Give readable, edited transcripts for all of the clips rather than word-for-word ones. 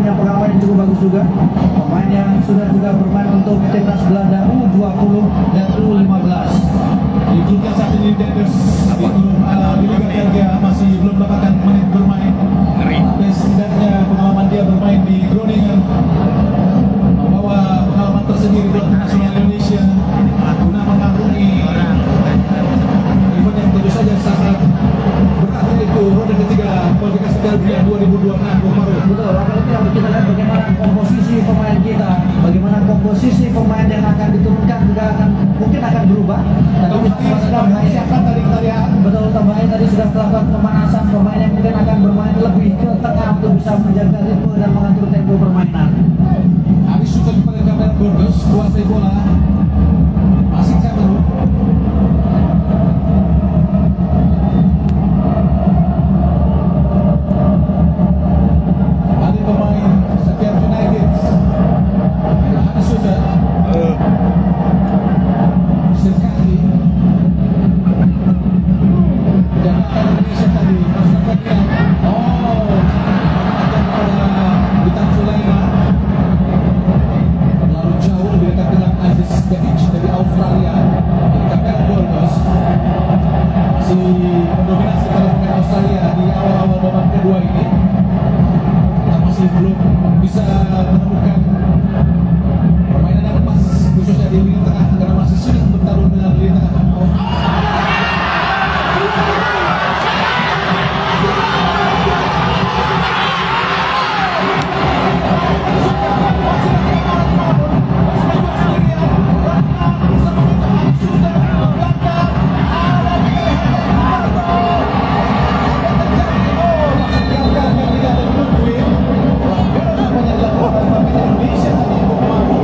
punya pengalaman yang cukup bagus juga. Pemain yang sudah juga bermain untuk timnas Belanda U20 dan U15. Di Liga 1 di Denders di Liga Belgia masih belum mendapatkan menit bermain. Tapi setidaknya pengalaman dia bermain di Groningen membawa pengalaman tersendiri buat nasional Indonesia guna mengarungi event yang tentu saja sangat berat, yaitu ronde ketiga kualifikasi Piala Dunia 2026. Betul, apalagi kalau kita lihat bagaimana komposisi pemain kita, bagaimana komposisi pemain yang akan diturunkan juga mungkin akan berubah. Siapa tadi kita lihat? Betul, tambahan tadi sudah melakukan pemanasan pemain yang mungkin akan bermain lebih ke tengah untuk bisa menjaga ritme dan mengatur tempo permainan. Habis suka kepada Gabriel Burgos, kuasai bola, masih Cameron. Ada pemain Sheffield United, ada sudah Sekali dan Indonesia tadi maksudnya Witan Sulaiman terlalu jauh lebih dekat dengan Aziz Behic dari Australia. Gabriel Burgos masih mendominasi para pemain Australia di awal-awal babak kedua ini. Kita masih belum bisa menemukan permainan yang pas khususnya di lini tengah karena masih sulit bertarung dengan lini tengah.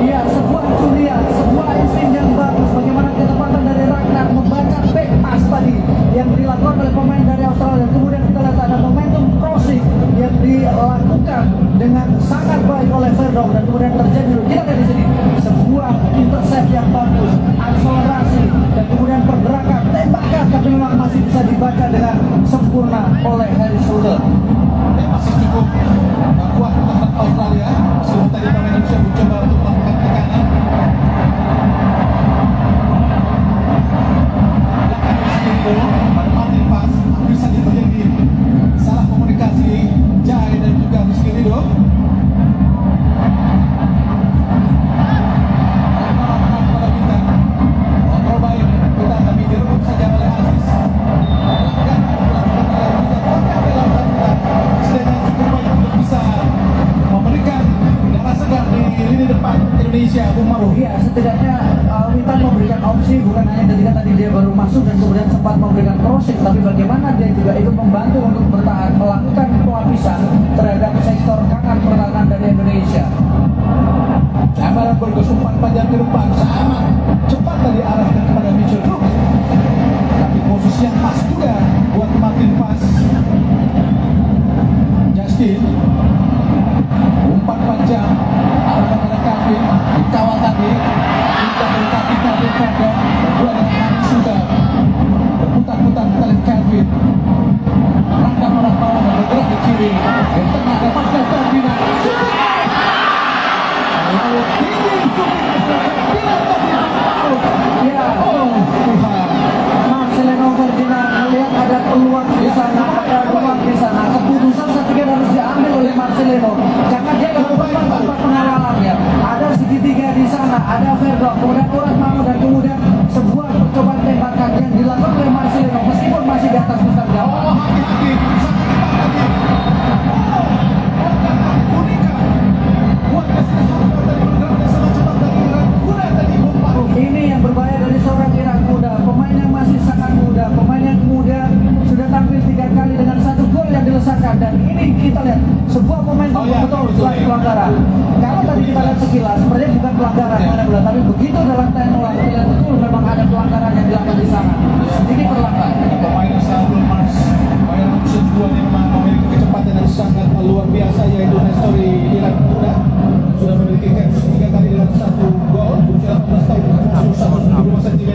Iya, sebuah kuliah, sebuah insting yang bagus. Bagaimana ketepatan dari Ragnar membaca back pass tadi yang dilakukan oleh pemain dari Australia. Kemudian kita lihat ada momentum crossing yang dilakukan dengan sangat baik oleh Verdong dan kemudian terjadi. Kita lihat di sini sebuah intercept yang bagus, akselerasi dan kemudian pergerakan tembakan, tapi memang masih bisa dibaca dengan sempurna oleh Harry Sultan. Dia masih cukup kuat untuk Australia. Sebelum tadi pemain Indonesia mencoba untuk melakukan tekanan. Pada Martin pas hampir saja terjadi salah komunikasi Jai dan juga Rizky Ridho. Kontrol baik kita tapi direbut saja oleh Aziz. Memberikan darah segar di lini depan Indonesia, Bung Maru. Iya, setidaknya Witan memberikan opsi, bukan hanya ketika tadi dia baru masuk dan kemudian sempat memberikan crossing, tapi bagaimana dia juga ikut membantu untuk bertahan, melakukan pelapisan terhadap sektor kanan pertahanan dari Indonesia. Gambaran berkesumpah panjang ke depan, sangat cepat tadi arahkan kepada Mitchell Brook. Tapi posisi yang pas juga buat Martin Pas. Justin umpan panjang arahkan pada Kevin, dikawal tadi kita berkaki Kevin Pendek berdua dengan Hani sudah berputar-putar kita lihat Kevin rangka pada bawah dan bergerak ke kiri di tengah dapatkan Ferdinand lalu tinggi Ya, Marcelino Ferdinand melihat ada peluang di sana, ada ruang di sana. Keputusan saya pikir harus diambil oleh Marcelino karena dia melakukan tanpa pengawalannya. Ada segitiga di sana, ada Verdong, kemudian Urat Mamu dan kemudian sebuah percobaan tembakan yang dilakukan oleh Marcelino meskipun masih di atas besar jauh. hati-hati Ini yang berbahaya dari seorang Irak muda, pemain yang masih sangat muda, pemain yang kemudian sudah tampil 3 kali dengan 1 gol yang dilesakan. Dan ini kita lihat sebuah momentum betul selain pelanggaran. Kalau tadi kita lihat sekilas, sepertinya bukan pelanggaran, tapi begitu dalam time ulang kita lihat betul memang ada pelanggaran yang dilakukan di sana. Sedikit terlambat. Pemain asal Mars, pemain musim 2 yang memang memiliki kecepatan yang sangat luar biasa, yaitu Nestori Irak muda sudah memiliki caps 3 kali dengan 1 gol berusia 18 tahun dengan umur 175 cm.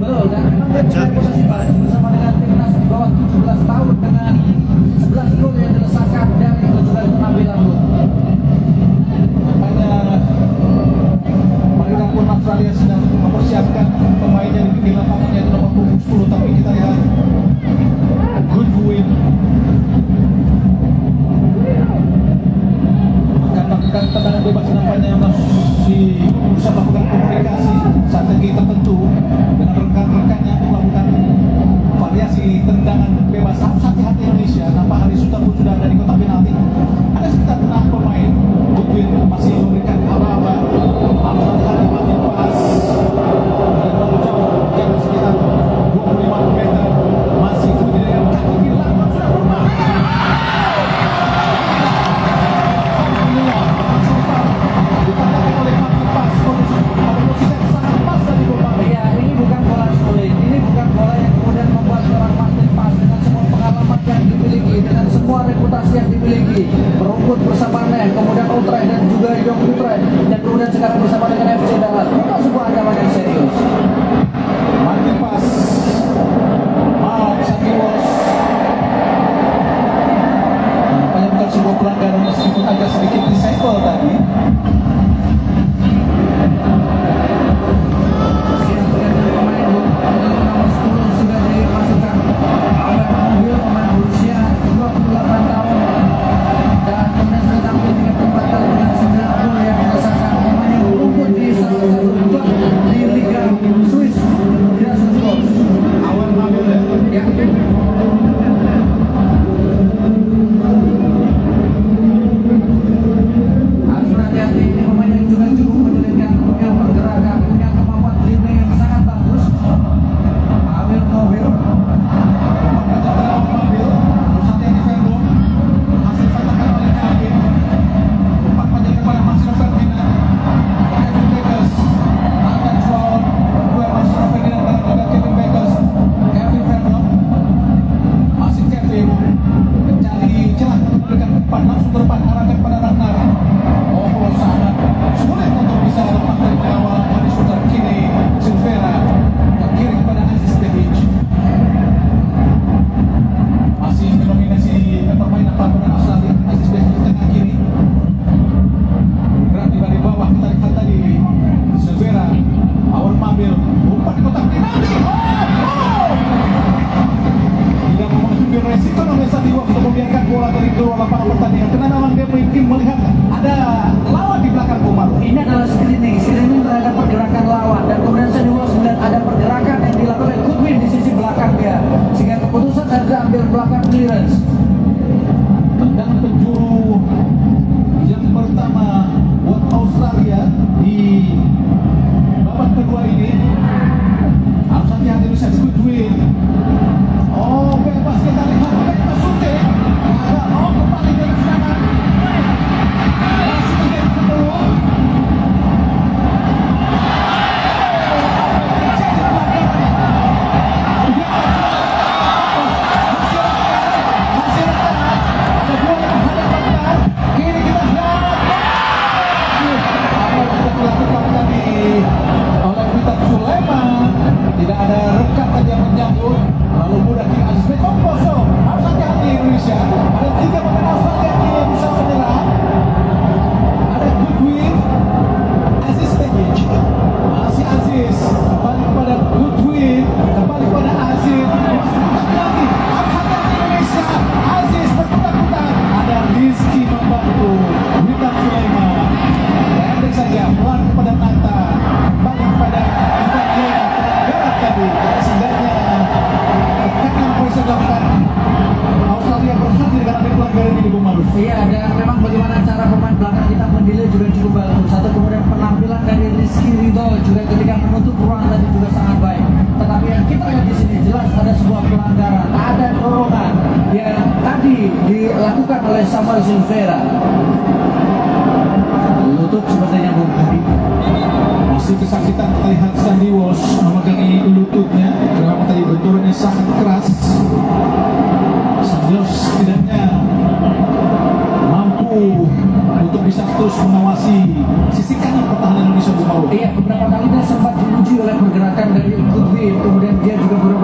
Betul, dan memang dia punya posisi bagus bersama dengan timnas di bawah 17 tahun dengan 11 gol yang dilesakan dari 17 penampilan berusaha melakukan komunikasi strategi tertentu dengan rekan-rekannya untuk melakukan variasi tendangan bebas. Harus hati-hati Indonesia. Nampak Hari Suta pun sudah ada di kotak penalti. Ada sekitar 6 pemain. Goodwin masih memberikan aba-aba. Harus hati-hati mati pas. Dan terlalu jauh, jarak sekitar 25 meter. Masih kemudian dengan kaki kiri lakukan sudah berbahaya. Alhamdulillah, masih ditandai oleh mati pas. Posisi yang sangat pas dari Boban. Iya, ini bukan bola sulit. Ini bukan bola yang kemudian membuat seorang Martin Pas dengan semua pengalaman yang dimiliki, dengan semua reputasi yang dimiliki, berumput bersama Nen, kemudian Utrecht dan juga Jong Utrecht, dan kemudian sekarang bersama dengan FC Dallas. Bukan sebuah ancaman yang serius. Martin Pas. Santiwos. Nampaknya bukan sebuah pelanggaran meskipun agak sedikit disable tadi. Siap dengan pemain nomor 10 sudah dimasukkan oleh mobil pemain berusia 28 tahun dan kemudian sudah tampil 34 kali dengan 9 gol yang dirasakan pemain yang berumput di salah satu klub di Liga Swiss. Tidak Swiss. Awal Mabel ya. Ya. Harus berhati-hati, ini pemain yang juga cukup menyulitkan, punya pergerakan, punya kemampuan dribbling yang sangat bagus. Ambil mobil. langsung berdepan arahkan pada Ragnar. Oh, sangat sulit untuk bisa lepas dari pengawal Hari Suta. Kini Silvera ke kiri kepada Aziz Behic. Masih mendominasi permainan pasukan Australia. Aziz Behic di tengah kiri. Bergerak di bawah, kita lihat tadi Silvera awal mobil umpan di kotak penalti. Tidak memasuki resiko oleh Santiwa untuk membiarkan bola dari keluar lapangan pertandingan. Karena memang dia mungkin melihat ada lawan di belakang Umar. Ini adalah screening terhadap pergerakan lawan dan kemudian Santiwa melihat ada pergerakan yang dilakukan oleh Goodwin di sisi belakang dia, sehingga keputusan harus ambil belakang clearance. Tendang penjuru yang pertama buat Australia di babak kedua ini. Harus hati-hati bisa Goodwin. Oh, bebas kita lihat, bebas shooting. Ada kembali dari sana. Masih game kedua. Ada dua yang hadapkan. Kini kita lihat. Apa yang sudah dilakukan tadi oleh Witan Sulaiman. Tidak ada rekan tadi yang menyambut. Lalu mudah kiri Aziz Behic. Oh, kosong. Harus hati-hati Indonesia. Ada 3 pemain Australia kini yang bisa menyerang. Ada Goodwin, Aziz Behic. Masih Aziz. Kembali kepada Goodwin. Kembali kepada Aziz. Masih lagi. Harus hati-hati Indonesia. Aziz berputar-putar. Ada Rizky membantu. Witan Sulaiman. Pendek saja. Pelan kepada Nata. Kembali kepada Ivan Yena. Gerak tadi. Setidaknya tekanan polisi dilakukan Australia berhenti dengan ada pelanggaran ini, Bung Maruf. Iya, dan memang bagaimana cara pemain belakang kita mendelay juga cukup bagus. Satu kemudian penampilan dari Rizky Ridho juga ketika menutup ruang tadi juga sangat baik. Tetapi yang kita lihat di sini jelas ada sebuah pelanggaran, ada dorongan yang tadi dilakukan oleh Samuel Silvera. Lutut sepertinya Bung Budi. Masih kesakitan terlihat Sandiwos memegangi lututnya. Kenapa tadi benturannya sangat keras. Sandiwos setidaknya mampu untuk bisa terus mengawasi sisi kanan pertahanan Indonesia, Bung Maruf. Iya, beberapa kali dia sempat diuji oleh pergerakan dari Goodwin, kemudian dia juga beberapa